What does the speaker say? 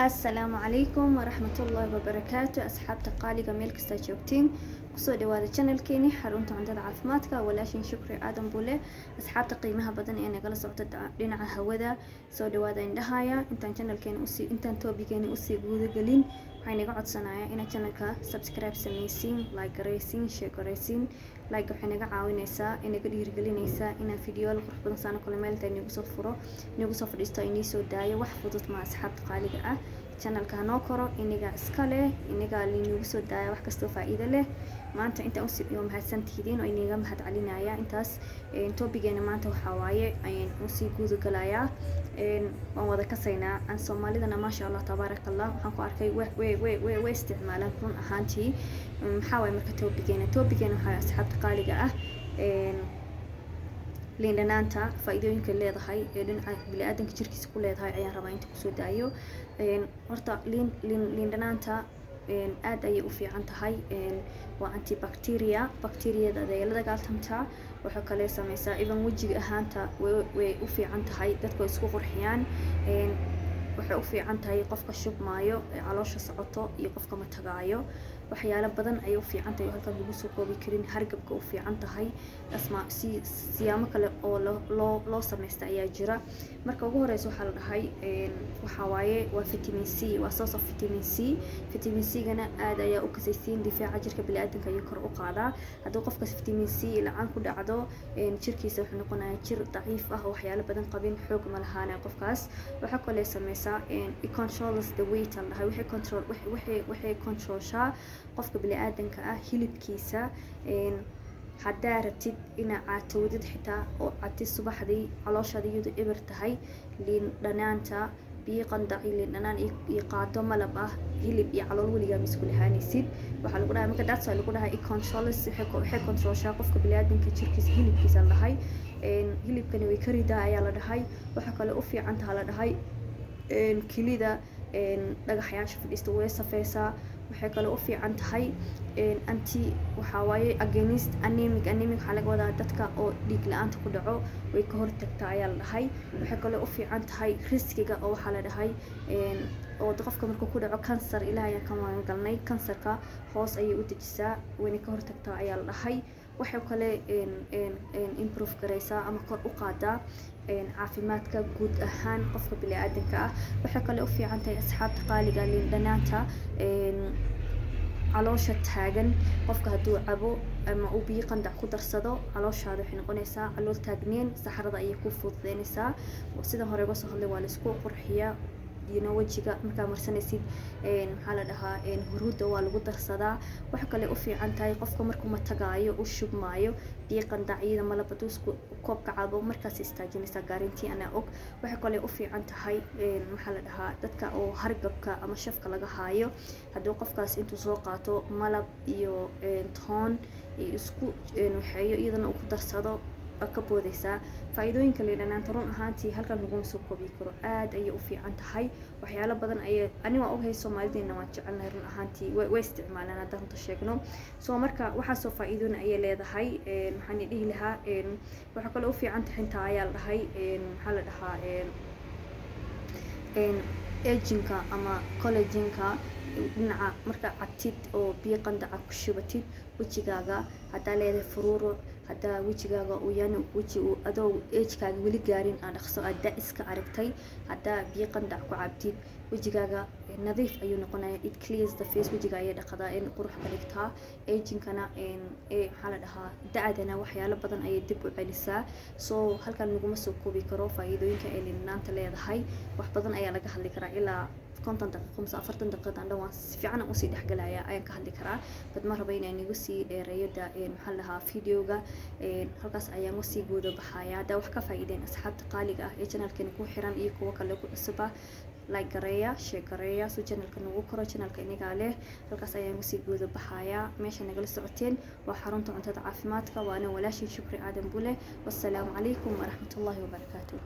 السلام عليكم ورحمة الله وبركاته أصحاب تقاليق ميل كستا جوجتين kusoo dhawaada channelkeeni xarunta cuntada caafimaadka walaashin shukri aadan bule asxaabta qiimaha badan ee nagala socda dhinaca hawada soo dhawaada indhahaya intaan topigeeni usii guuda gelin waxaan naga codsanayaa inaad channelka subscribe sameysiin like gareysiin share gareysiin like waxay naga caawinaysaa inaga dhiirigelinaysaa inaan video qurux badan saan kale meel inta inagu soo fadhiisto inii soo daayo wax fudud ma asxaabta qaaliga ah channelka noo koro inaga iska leh inaga inagu soo daaya wax kastoo faa'iido leh maanta inta u mahadsantihiin oo inaga mahad celinaya intaas topigeena maanta waxa waaye ayaan usii guud galayaa waan wada kasaynaa aan Soomaalidana ma sha Allah tabarakallah waxaan ku arkay way isticmaalaan run ahaantii maxaa waay marka topigeena waxa asxaabta qaaliga ah liin dhanaanta faa'iidooyinka leedahay ee dhinaca bini'aadanka jirkiisa ku leedahay ayaan rabaa inta kusoo daayo horta liin dhanaanta aad ayay u fiican tahay waa bacteriyada ay la dagaalantaa waxa kale samaysaa even wajiga ahaanta way u fiican tahay dadku isku qurxiyaan waxay u fiican tahay qofka shubmaayo caloosha socoto iyo qofka ma tagaayo waxyaalo badan ay u fiican tahay halka lagu soo koobi karin hargabka u fiican tahay siyaamo kale oo loo sameeysta ayaa jira marka ugu horeysa waxa la dhahay waxa waaye waa vitamin C waa source of vitamin C gana aad ayaa u kasaysiin difaaca jirka bini'aadanka iyo kor u qaadaa haddii qofka vitamin C la'aan ku dhacdo jirkiisa wuxuu noqonayaa jir daciif ah oo waxyaalo badan qabin xoog ma lahaana qofkaas waxa kale sameeysaa it controls the weight and waxay controlshaa qofka bini'aadanka ah hilibkiisa haddaa rabtid inaad caatowdid xitaa oo caatid subaxdii calooshaada iyadu eber tahay liin dhanaanta biyo qandaci liin dhanaan iyo qaado malab ah hilib iyo calool weligaa ma isku lahaanaysid waxaa lagu dhahay marka daadsa lagu dhahay controls waxay controlshaa qofka bini'aadanka jirkiisa hilibkiisa la dhahay hilibkani way ka ridaa ayaa la dhahay waxa kale u fiican tahay la dhahay kilida dhagaxyaasha fadhiista way safeysaa waxay kale u fiican tahay anti waxa waaye against anemic waxa laga wadaa dadka oo dhiig la'aanta ku dhaco way ka hortagtaa ayaa la dhahay waxay kale u fiican tahay riskiga oo waxa la dhahay oo qofka markuu ku dhaco cancer ilaahay ka magan galnay cancerka hoos ayay u dejisaa wayna ka hortagtaa ayaa la dhahay waxay kale improve gareysaa ama kor u qaadaa caafimaadka guud ahaan qofka bini'aadanka ah waxay kale u fiican tahay asxaabta qaaliga liin dhanaanta caloosha taagan qofka hadduu cabo ama uu biyo qandac ku darsado calooshaada waxay noqonaysaa calool taagneen saxarada ayay ku fududeynaysaa sida hore uga soo hadlay waa la isku qurxiyaa wajiga markaa marsanaysid maxaa la dhahaa huruudda waa lagu darsadaa waxa kale u fiican tahay qofka markuu matagaayo u shubmaayo biyo qandacyada malab hadduu isku koobka cabo markaas istaajinaysaa gaarintii anaa og waxa kale u fiican tahay maxaa la dhahaa dadka oo hargabka ama shafka laga haayo hadduu qofkaas intuu soo qaato malab iyo toon isku waxeeyo iyadana uu ku darsado ka boodaysaa faa'iidooyinka liin dhanaanta run ahaantii halkan lagu soo koobi karo aad ayay u fiican tahay waxyaalo badan ayay ani waa ogahay Soomaalideena waan jecelnahay run ahaantii way isticmaalaan haddaan runta sheegno soo marka waxa soo faa'iidoon ayay leedahay waxaan dhihi lahaa waxa kale u fiican tahay inta ayaa la dhahay maxaa la dhahaa agingka ama collagenka dhinaca marka cabtid oo biyo qandaca ku shubatid wajigaaga haddaa leedahay furuuro haddaa wajigaaga uu yaani waji uu adoo age-kaaga weli gaarin aan dhaqso aad iska aragtay haddaa biyo qandac ku cabtid wajigaaga nadiif ayuu noqonayaa it clears the face wajiga ayay dhaqadaa in qurux ka dhigtaa agingkana maxaa la dhahaa da'dana waxyaalo badan ayay dib u celisaa soo halkan laguma soo koobi karo faa'iidooyinka ay liin dhanaanta leedahay wax badan ayaa laga hadli karaa ilaa 50 daqiiqo mise 40 daqiiqo aan dhawaan si fiican u sii dhaxgalaya ayaan ka hadli karaa dad ma rabo inaan igu sii dheereeyo maxaa la dhahaa videoga halkaas ayaan usii guudo baxaya haddaa wax ka faa'iideen asxaabta qaaliga ah ee channelkeena ku xiran iyo kuwa kale ku cusub ah like gareeya share gareeya soo channelka nagu koro channelka inaga leh halkaas ayaan usii guudo baxaya meesha nagala socoteen waa xarunta cuntada caafimaadka waana walaashin shukri aadan bule wassalaamu calaykum waraxmatullaahi wabarakaatuh